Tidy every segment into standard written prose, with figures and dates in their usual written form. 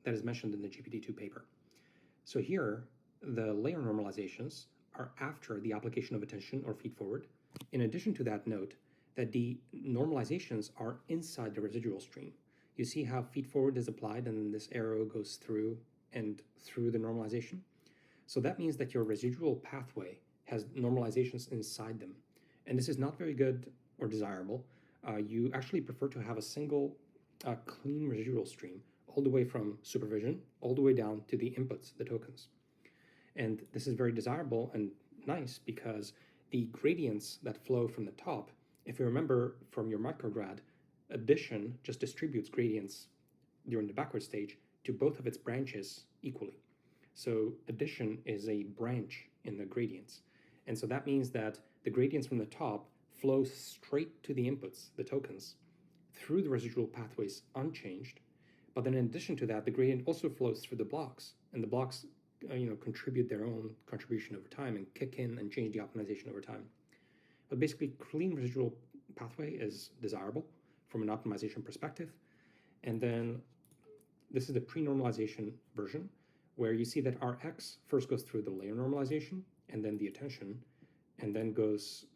that is mentioned in the GPT-2 paper. So here, the layer normalizations are after the application of attention or feed-forward. In addition to that, note that the normalizations are inside the residual stream. You see how feed-forward is applied and then this arrow goes through and through the normalization? So that means that your residual pathway has normalizations inside them. And this is not very good or desirable. You actually prefer to have a single clean residual stream all the way from supervision, all the way down to the inputs, the tokens. And this is very desirable and nice because the gradients that flow from the top, if you remember from your micrograd, addition just distributes gradients during the backward stage to both of its branches equally. So addition is a branch in the gradients. And so that means that the gradients from the top flow straight to the inputs, the tokens, through the residual pathways unchanged. But then in addition to that, the gradient also flows through the blocks, and the blocks contribute their own contribution over time and kick in and change the optimization over time. But basically, clean residual pathway is desirable from an optimization perspective. And then this is the pre-normalization version, where you see that Rx first goes through the layer normalization and then the attention, and then goes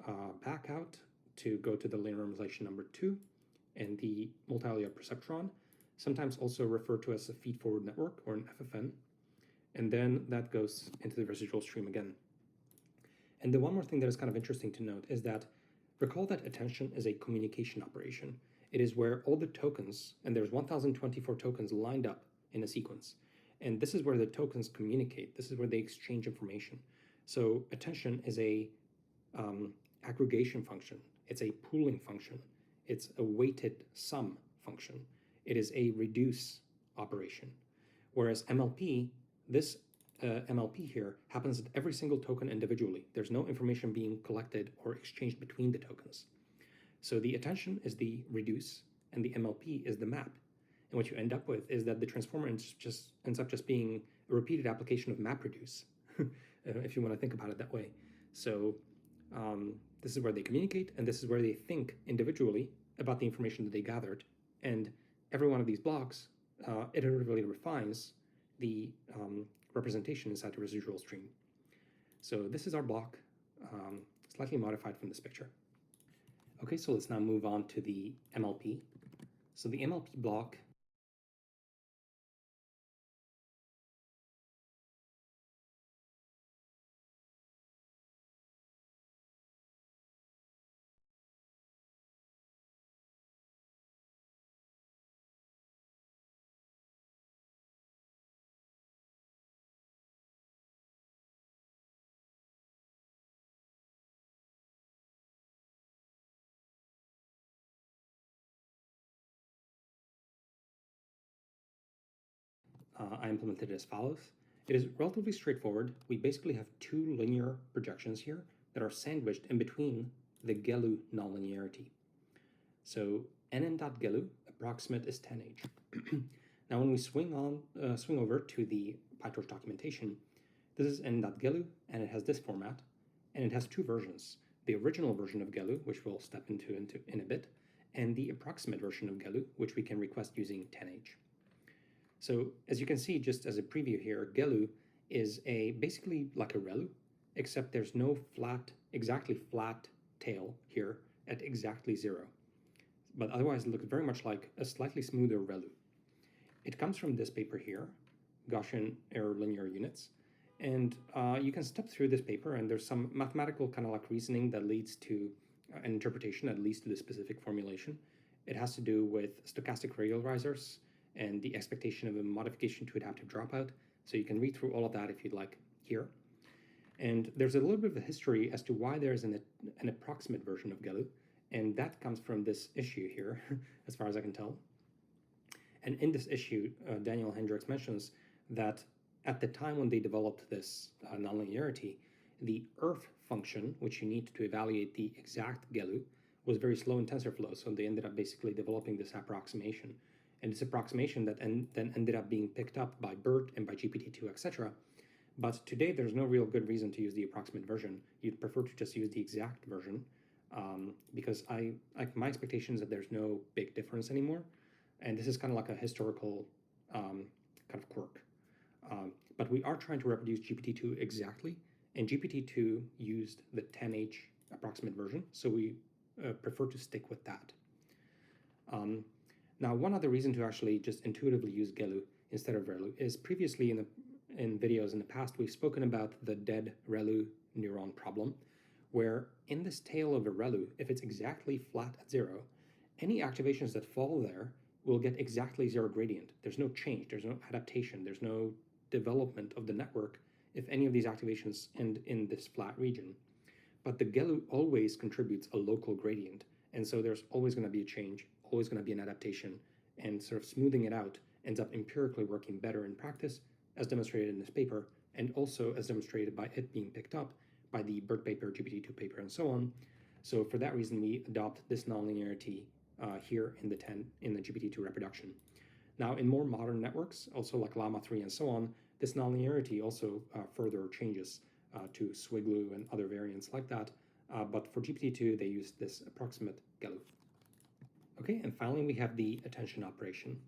back out to go to the layer normalization number 2 and the multi-layer perceptron, sometimes also referred to as a feed-forward network or an FFN, and then that goes into the residual stream again. And the one more thing that is kind of interesting to note is that recall that attention is a communication operation. It is where all the tokens, and there's 1024 tokens lined up in a sequence, and this is where the tokens communicate. This is where they exchange information. So attention is a aggregation function. It's a pooling function. It's a weighted sum function. It is a reduce operation. Whereas MLP, this MLP here happens at every single token individually. There's no information being collected or exchanged between the tokens. So the attention is the reduce and the MLP is the map. And what you end up with is that the transformer ends up just being a repeated application of MapReduce, if you want to think about it that way. So this is where they communicate, and this is where they think individually about the information that they gathered. And every one of these blocks iteratively refines the representation inside the residual stream. So this is our block, slightly modified from this picture. Okay, so let's now move on to the MLP. So the MLP block I implemented it as follows. It is relatively straightforward. We basically have two linear projections here that are sandwiched in between the Gelu nonlinearity. So nn.Gelu approximate is 10h. Now when we swing over to the PyTorch documentation, this is n.Gelu and it has this format, and it has two versions. The original version of Gelu, which we'll step into in a bit, and the approximate version of Gelu, which we can request using 10h. So as you can see, just as a preview here, Gelu is basically like a ReLU, except there's no exactly flat tail here at exactly 0. But otherwise it looks very much like a slightly smoother ReLU. It comes from this paper here, Gaussian error linear units. And you can step through this paper, and there's some mathematical kind of like reasoning that leads to an interpretation that leads to the specific formulation. It has to do with stochastic regularizers and the expectation of a modification to adaptive dropout. So you can read through all of that if you'd like here. And there's a little bit of a history as to why there's an approximate version of Gelu, and that comes from this issue here, as far as I can tell. And in this issue, Daniel Hendricks mentions that at the time when they developed this nonlinearity, the ERF function, which you need to evaluate the exact Gelu, was very slow in TensorFlow, so they ended up basically developing this approximation. And this approximation that then ended up being picked up by BERT and by GPT-2, etc. But today, there's no real good reason to use the approximate version. You'd prefer to just use the exact version, because my expectation is that there's no big difference anymore. And this is kind of like a historical kind kind of quirk. But we are trying to reproduce GPT-2 exactly, and GPT-2 used the 10H approximate version, so we prefer to stick with that. Now, one other reason to actually just intuitively use GELU instead of ReLU is previously in videos in the past, we've spoken about the dead ReLU neuron problem, where in this tail of a ReLU, if it's exactly flat at 0, any activations that fall there will get exactly 0 gradient. There's no change, there's no adaptation, there's no development of the network if any of these activations end in this flat region. But the GELU always contributes a local gradient, and so there's always going to be a change, always going to be an adaptation, and sort of smoothing it out ends up empirically working better in practice, as demonstrated in this paper, and also as demonstrated by it being picked up by the BERT paper, GPT-2 paper, and so on. So for that reason, we adopt this nonlinearity here in the GPT-2 reproduction. Now, in more modern networks, also like Llama 3 and so on, this nonlinearity also further changes to SWIGLU and other variants like that. But for GPT-2, they use this approximate GELU. Okay, and finally, we have the attention operation.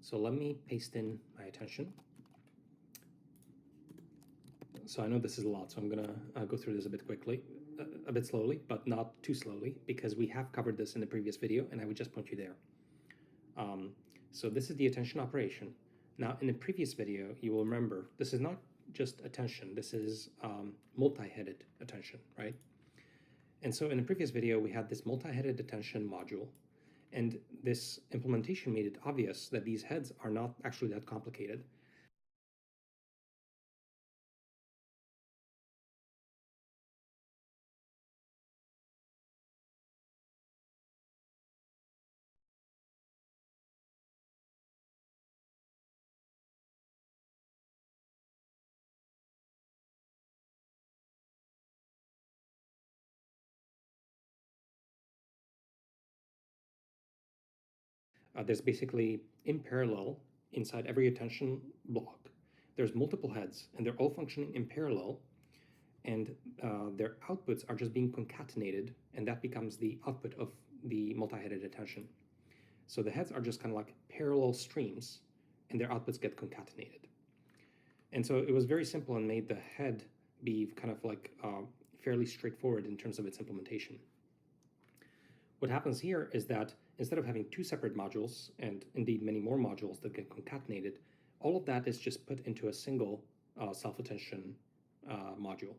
So let me paste in my attention. So I know this is a lot, so I'm gonna go through this a bit slowly, but not too slowly, because we have covered this in the previous video, and I would just point you there. So this is the attention operation. Now, in the previous video, you will remember, this is not just attention, this is multi-headed attention, right? And so in the previous video, we had this multi-headed attention module, and this implementation made it obvious that these heads are not actually that complicated. There's basically, in parallel, inside every attention block, there's multiple heads, and they're all functioning in parallel, and their outputs are just being concatenated, and that becomes the output of the multi-headed attention. So the heads are just kind of like parallel streams, and their outputs get concatenated. And so it was very simple and made the head be kind of like fairly straightforward in terms of its implementation. What happens here is that instead of having two separate modules, and indeed many more modules that get concatenated, all of that is just put into a single self-attention module.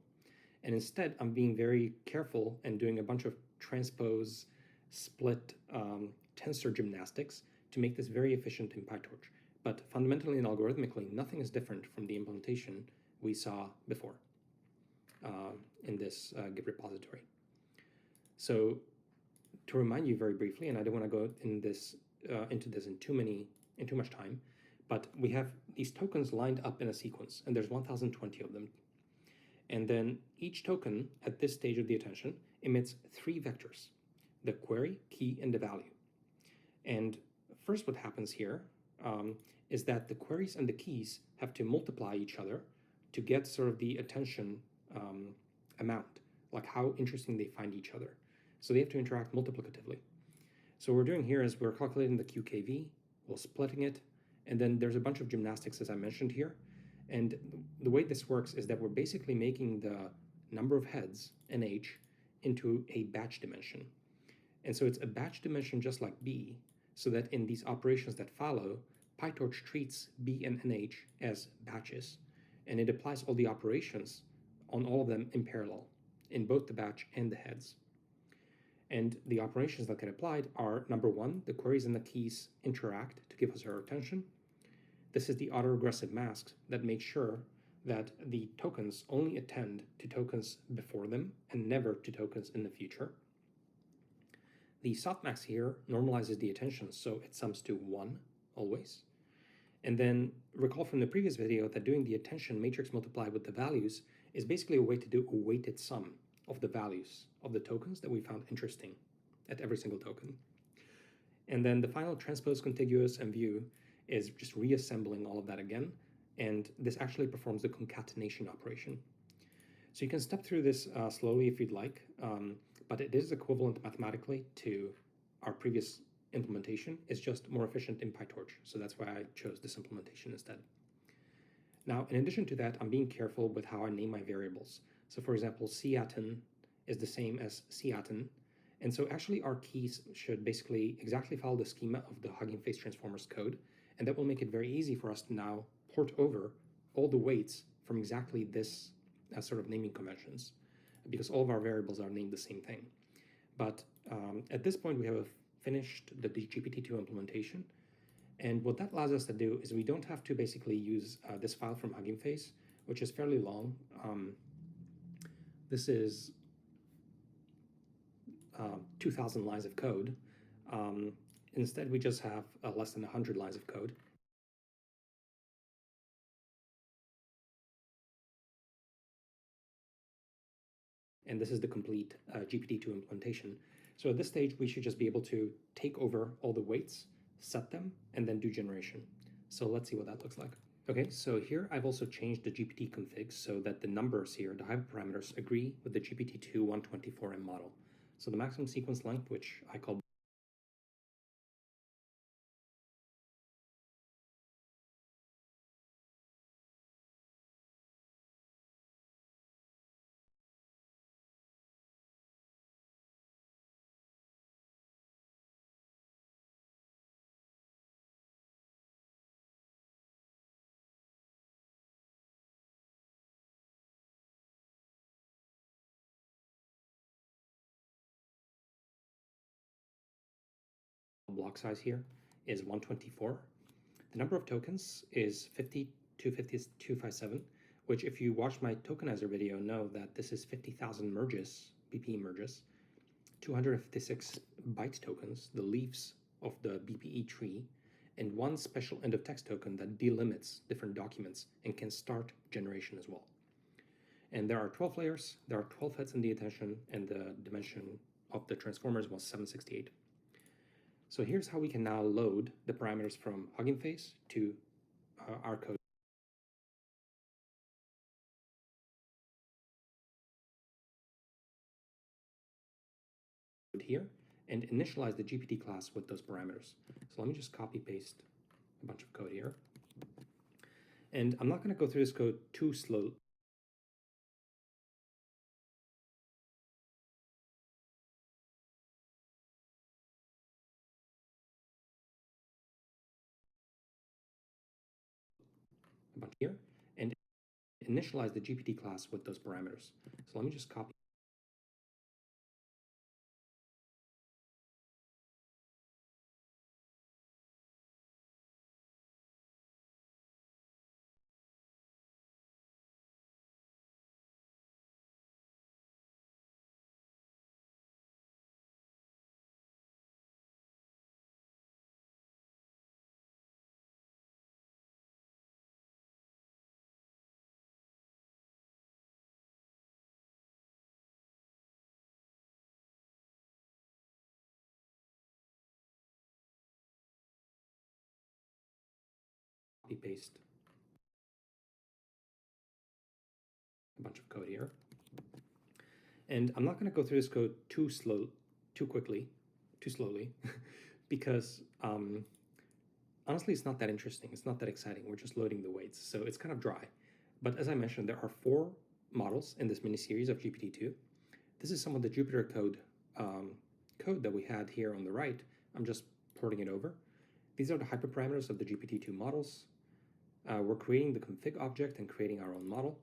And instead, I'm being very careful and doing a bunch of transpose, split tensor gymnastics to make this very efficient in PyTorch. But fundamentally and algorithmically, nothing is different from the implementation we saw before in this Git repository. So to remind you very briefly, and I don't want to go into this in too much time, but we have these tokens lined up in a sequence, and there's 1,020 of them. And then each token at this stage of the attention emits 3 vectors: the query, key, and the value. And first, what happens here is that the queries and the keys have to multiply each other to get sort of the attention amount, like how interesting they find each other. So they have to interact multiplicatively. So what we're doing here is we're calculating the QKV, we're splitting it, and then there's a bunch of gymnastics, as I mentioned here. And the way this works is that we're basically making the number of heads, NH, into a batch dimension. And so it's a batch dimension just like B, so that in these operations that follow, PyTorch treats B and NH as batches, and it applies all the operations on all of them in parallel, in both the batch and the heads. And the operations that get applied are, number 1, the queries and the keys interact to give us our attention. This is the autoregressive mask that makes sure that the tokens only attend to tokens before them and never to tokens in the future. The softmax here normalizes the attention, so it sums to 1 always. And then recall from the previous video that doing the attention matrix multiply with the values is basically a way to do a weighted sum of the values of the tokens that we found interesting at every single token. And then the final transpose, contiguous, and view is just reassembling all of that again, and this actually performs the concatenation operation. So you can step through this slowly if you'd like, but it is equivalent mathematically to our previous implementation. It's just more efficient in PyTorch, so that's why I chose this implementation instead. Now, in addition to that, I'm being careful with how I name my variables. So for example, Catin is the same as Catin. And so actually our keys should basically exactly follow the schema of the Hugging Face Transformers code. And that will make it very easy for us to now port over all the weights from exactly this sort of naming conventions, because all of our variables are named the same thing. But at this point, we have finished the GPT-2 implementation. And what that allows us to do is we don't have to basically use this file from Hugging Face, which is fairly long. This is 2,000 lines of code. Instead, we just have less than 100 lines of code. And this is the complete GPT-2 implementation. So at this stage, we should just be able to take over all the weights, set them, and then do generation. So let's see what that looks like. Okay, so here I've also changed the GPT config so that the numbers here, the hyperparameters, agree with the GPT-2 124M model. So the maximum sequence length, which I call block size here is 124. The number of tokens is 50,250,257, which if you watch my tokenizer video know that this is 50,000 merges, BPE merges, 256 byte tokens, the leaves of the BPE tree, and one special end of text token that delimits different documents and can start generation as well. And there are 12 layers, there are 12 heads in the attention, and the dimension of the transformers was 768. So here's how we can now load the parameters from Hugging Face to our code here and initialize the GPT class with those parameters. So let me just copy paste a bunch of code here. And I'm not going to go through this code too slow. A bunch here and initialize the GPT class with those parameters. So let me just copy. Paste a bunch of code here. And I'm not going to go through this code too slowly, because honestly, it's not that interesting. It's not that exciting. We're just loading the weights, so it's kind of dry. But as I mentioned, there are 4 models in this mini-series of GPT-2. This is some of the Jupyter code that we had here on the right. I'm just porting it over. These are the hyperparameters of the GPT-2 models. We're creating the config object and creating our own model.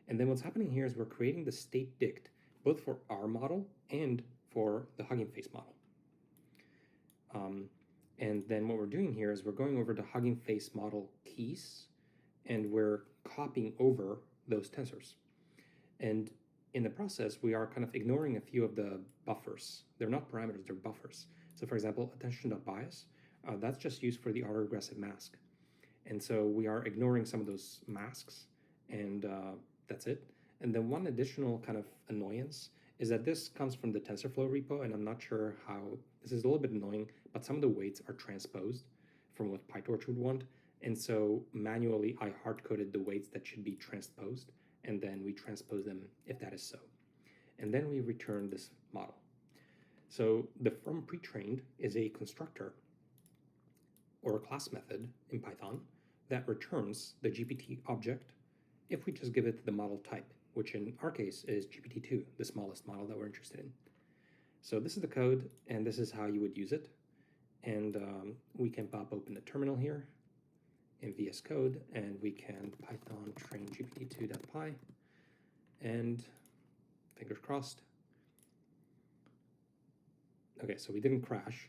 And then what's happening here is we're creating the state dict, both for our model and for the Hugging Face model. And then what we're doing here is we're going over the Hugging Face model keys, and we're copying over those tensors. And in the process, we are kind of ignoring a few of the buffers. They're not parameters, they're buffers. So for example, attention.bias, that's just used for the autoregressive mask. And so we are ignoring some of those masks, and that's it. And then one additional kind of annoyance is that this comes from the TensorFlow repo, and I'm not sure how, this is a little bit annoying, but some of the weights are transposed from what PyTorch would want. And so manually, I hard-coded the weights that should be transposed, and then we transpose them if that is so. And then we return this model. So the from pre-trained is a constructor or a class method in Python, that returns the GPT object if we just give it the model type, which in our case is GPT-2, the smallest model that we're interested in. So this is the code, and this is how you would use it. And we can pop open the terminal here in VS Code, and we can Python train GPT-2.py, and fingers crossed. Okay, so we didn't crash.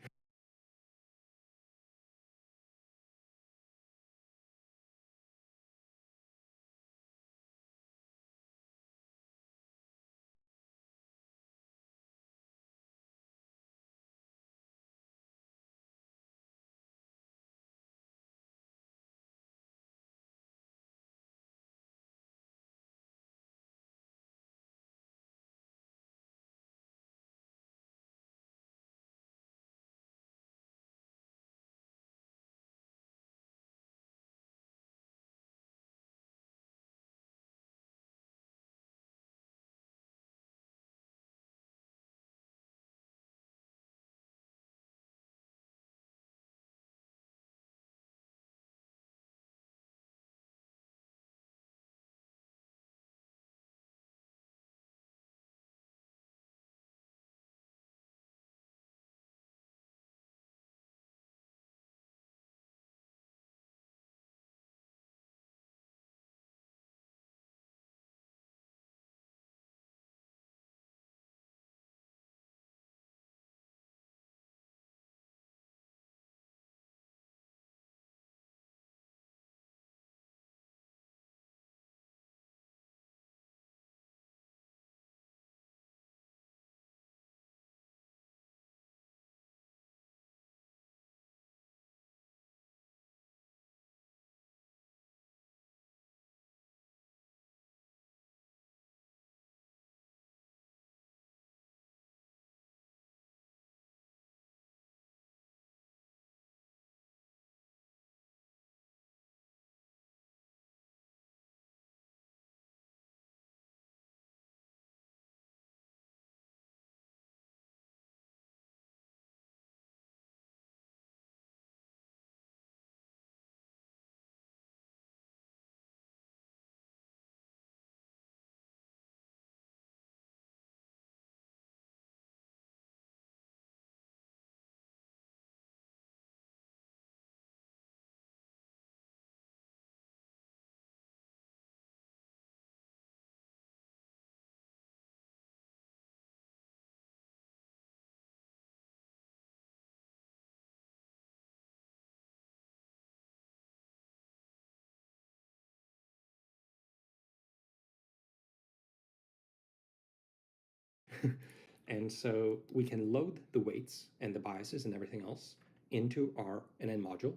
And so we can load the weights and the biases and everything else into our NN module.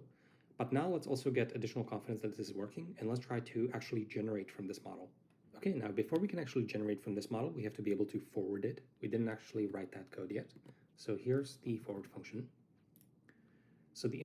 But now let's also get additional confidence that this is working, and let's try to actually generate from this model. Okay, now before we can actually generate from this model, we have to be able to forward it. We didn't actually write that code yet. So here's the forward function. So the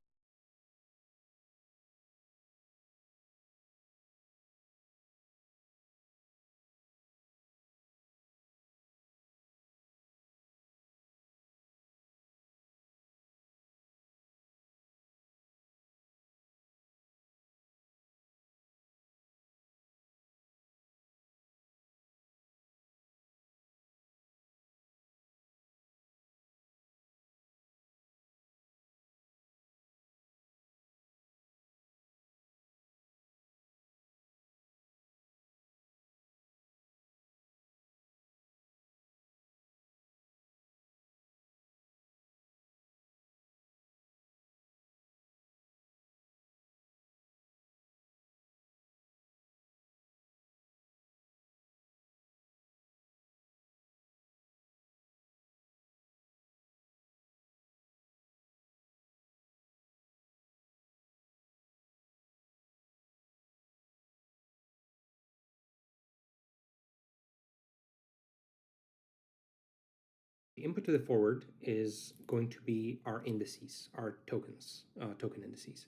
input to the forward is going to be our indices, our tokens, token indices.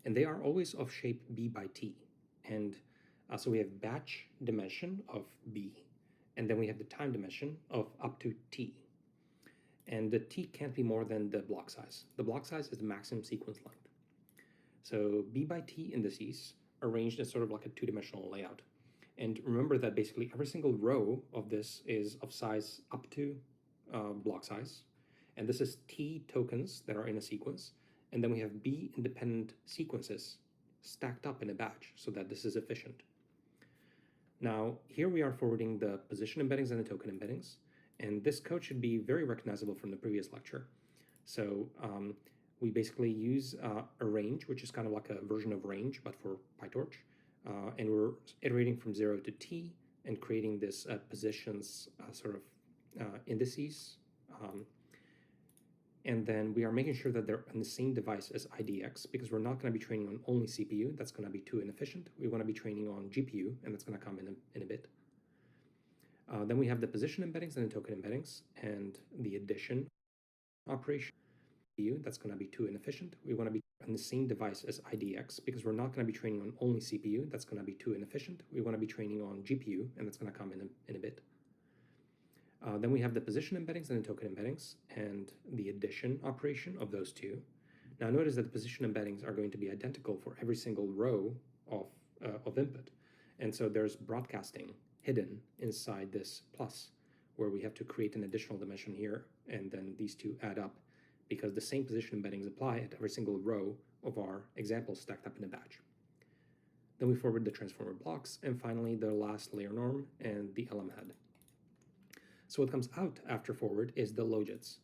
And they are always of shape B by T. And so we have batch dimension of B, and then we have the time dimension of up to T. And the T can't be more than the block size. The block size is the maximum sequence length. So B by T indices arranged in sort of like a two-dimensional layout. And remember that basically every single row of this is of size up to block size. And this is T tokens that are in a sequence. And then we have B independent sequences stacked up in a batch so that this is efficient. Now, here we are forwarding the position embeddings and the token embeddings. And this code should be very recognizable from the previous lecture. So we basically use arrange, which is kind of like a version of range, but for PyTorch. And we're iterating from 0 to T and creating this positions sort of indices. And then we are making sure that they're on the same device as IDX, because we're not going to be training on only CPU. That's going to be too inefficient. We want to be training on GPU, and that's going to come in a bit. Then we have the position embeddings and the token embeddings, and the addition operation. That's going to be too inefficient. We want to be on the same device as IDX, because we're not going to be training on only CPU. That's going to be too inefficient. We want to be training on GPU, and that's going to come in a bit. Then we have the position embeddings and the token embeddings, and the addition operation of those two. Now notice that the position embeddings are going to be identical for every single row of input. And so there's broadcasting hidden inside this plus, where we have to create an additional dimension here, and then these two add up, because the same position embeddings apply at every single row of our examples stacked up in a batch. Then we forward the transformer blocks, and finally the last layer norm and the LM head. So what comes out after forward is the logits.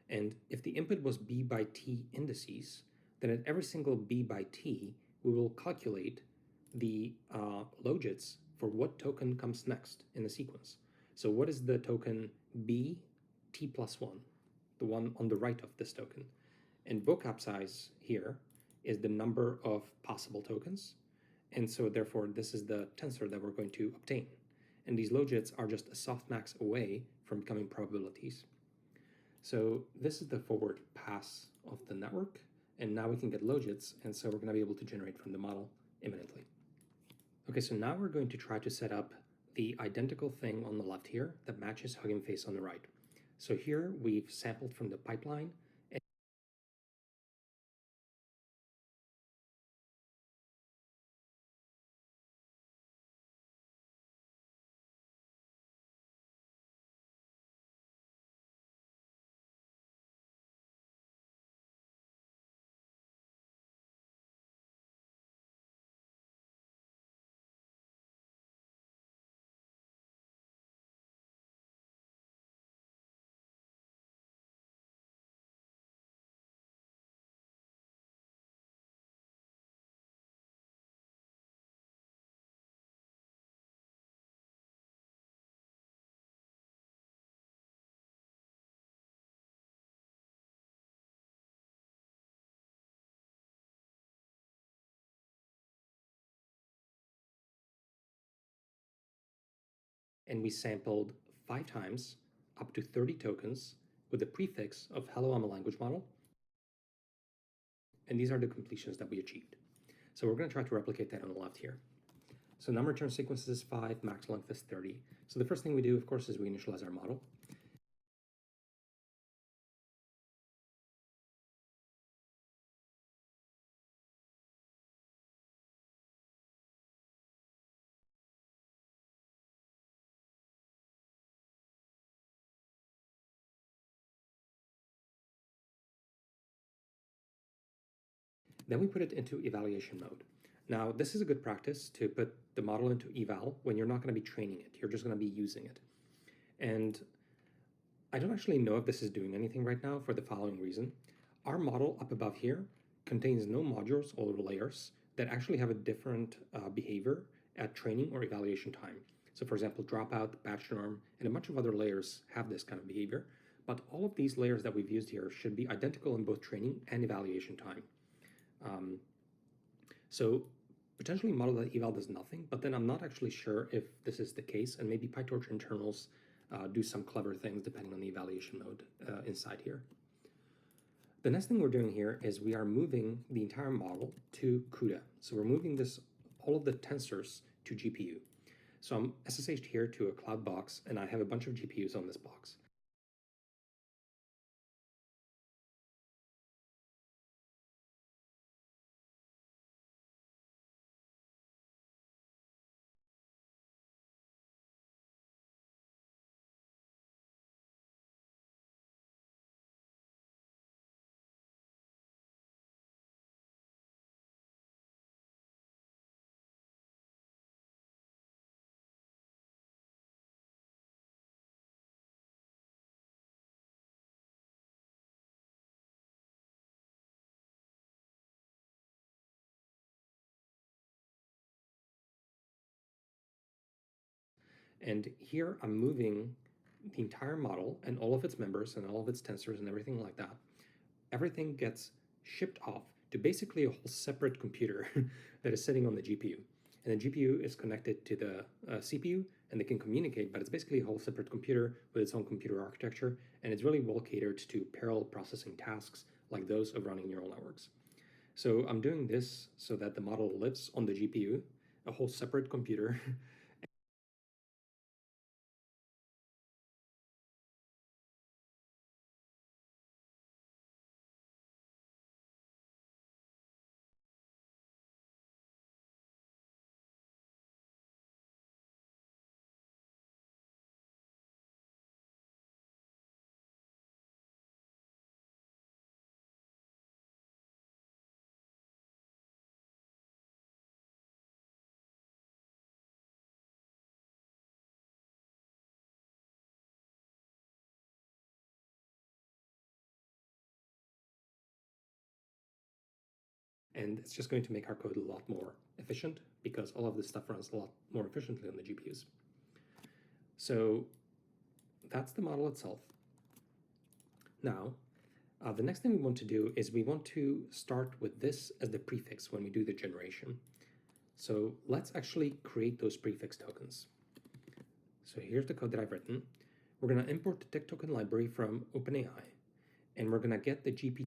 And if the input was B by T indices, then at every single B by T, we will calculate the logits for what token comes next in the sequence. So what is the token B T plus 1, the one on the right of this token? And vocab size here is the number of possible tokens. And so therefore, this is the tensor that we're going to obtain. And these logits are just a softmax away from becoming probabilities. So this is the forward pass of the network, and now we can get logits, and so we're going to be able to generate from the model imminently. Okay, so now we're going to try to set up the identical thing on the left here that matches Hugging Face on the right. So here we've sampled from the pipeline. And we sampled 5 times up to 30 tokens with the prefix of hello, I'm a language model. And these are the completions that we achieved. So we're going to try to replicate that on the left here. So number return sequences is 5, max length is 30. So the first thing we do, of course, is we initialize our model. Then we put it into evaluation mode. Now, this is a good practice to put the model into eval when you're not going to be training it. You're just going to be using it. And I don't actually know if this is doing anything right now for the following reason. Our model up above here contains no modules or layers that actually have a different behavior at training or evaluation time. So for example, dropout, batch norm, and a bunch of other layers have this kind of behavior. But all of these layers that we've used here should be identical in both training and evaluation time. So potentially model.eval does nothing, but then I'm not actually sure if this is the case, and maybe PyTorch internals do some clever things depending on the evaluation mode inside here. The next thing we're doing here is we are moving the entire model to CUDA. So we're moving all of the tensors to GPU. So I'm SSH'd here to a cloud box, and I have a bunch of GPUs on this box. And here I'm moving the entire model and all of its members and all of its tensors and everything like that. Everything gets shipped off to basically a whole separate computer that is sitting on the GPU. And the GPU is connected to the CPU, and they can communicate, but it's basically a whole separate computer with its own computer architecture, and it's really well catered to parallel processing tasks like those of running neural networks. So I'm doing this so that the model lives on the GPU, a whole separate computer. And it's just going to make our code a lot more efficient because all of this stuff runs a lot more efficiently on the GPUs. So that's the model itself. Now, the next thing we want to do is we want to start with this as the prefix when we do the generation. So let's actually create those prefix tokens. So here's the code that I've written. We're going to import the tick token library from OpenAI, and we're going to get the GPT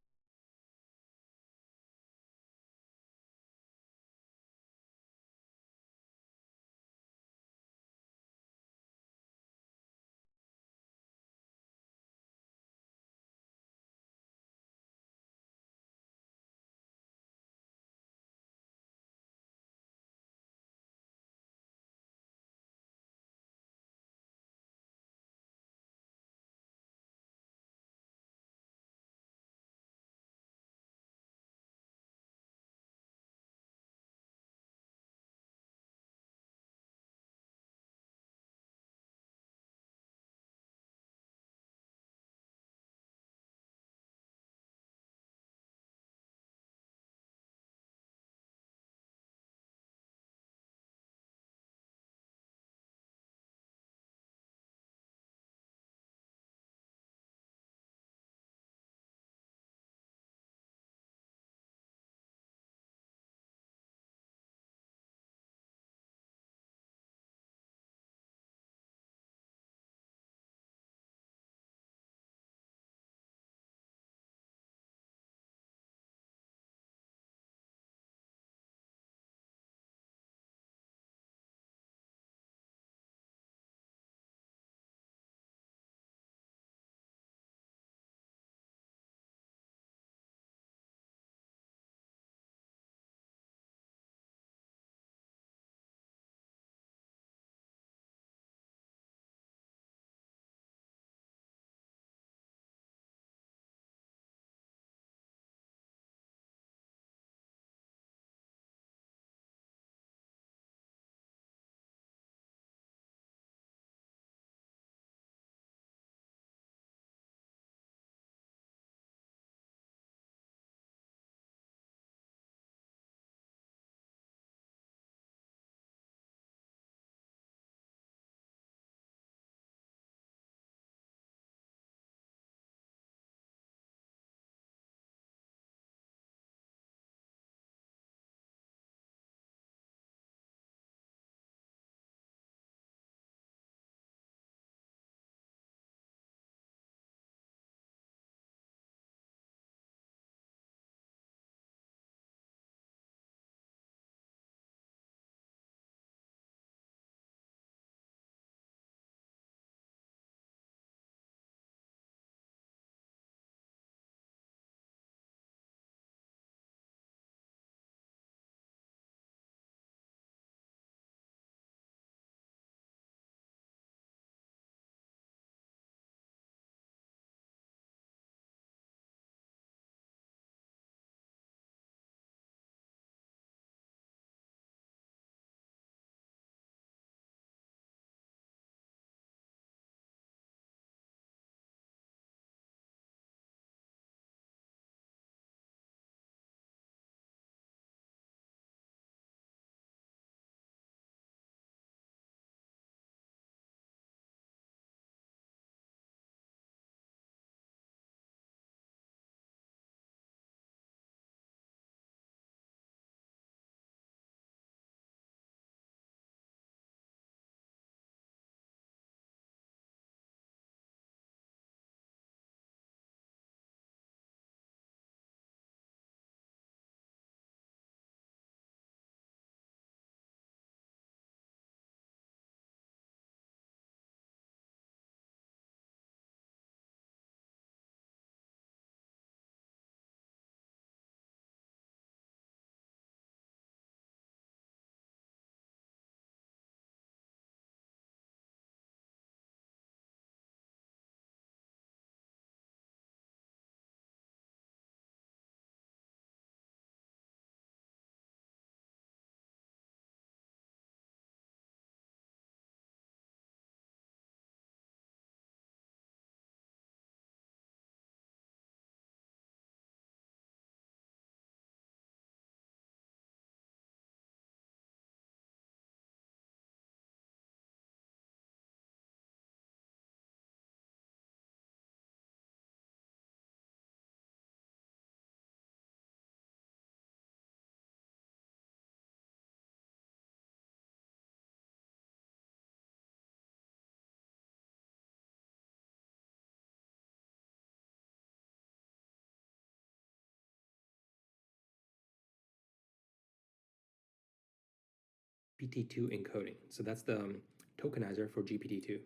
GPT-2 encoding. So that's the tokenizer for GPT-2.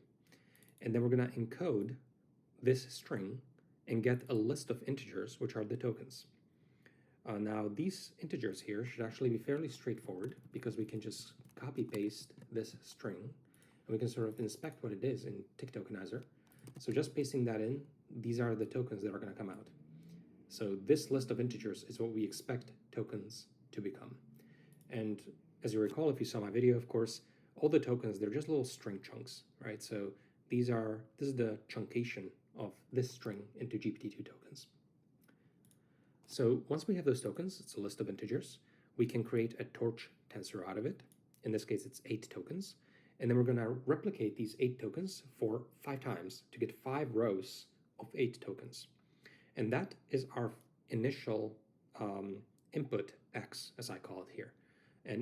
And then we're going to encode this string and get a list of integers, which are the tokens. Now, these integers here should actually be fairly straightforward because we can just copy-paste this string, and we can sort of inspect what it is in Tick Tokenizer. So just pasting that in, these are the tokens that are going to come out. So this list of integers is what we expect tokens to become. And as you recall, if you saw my video, of course, all the tokens, they're just little string chunks, right? So this is the chuncation of this string into GPT-2 tokens. So once we have those tokens, it's a list of integers, we can create a torch tensor out of it. In this case, it's 8 tokens. And then we're going to replicate these 8 tokens for 5 times to get 5 rows of 8 tokens. And that is our initial input x, as I call it here.